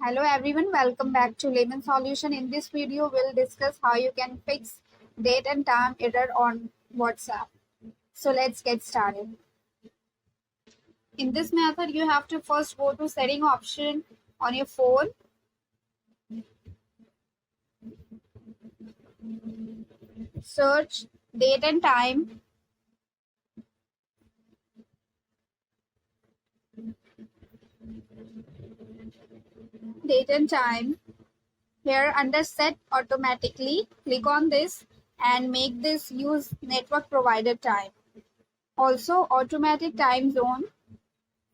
Hello everyone, welcome back to Lemon Solution. In this video, we'll discuss how you can fix date and time error on WhatsApp. So let's get started. In this method, you have to first go to setting option on your phone. Search date and time. Date and time. Here under set automatically, click on this and make this use network provider time. Also automatic time zone,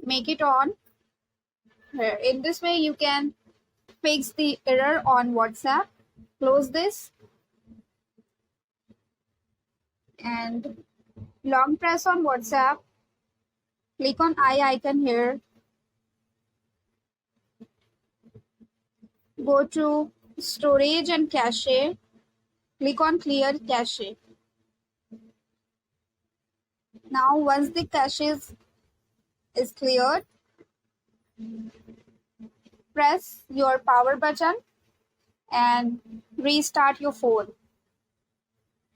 make it on. Here. In this way you can fix the error on WhatsApp. Close this and long press on WhatsApp. Click on eye icon here. Go to storage and cache. Click on clear cache. Now once the cache is cleared, press your power button and restart your phone.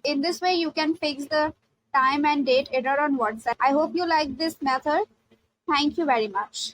In this way you can fix the time and date error on WhatsApp. I hope you like this method. Thank you very much.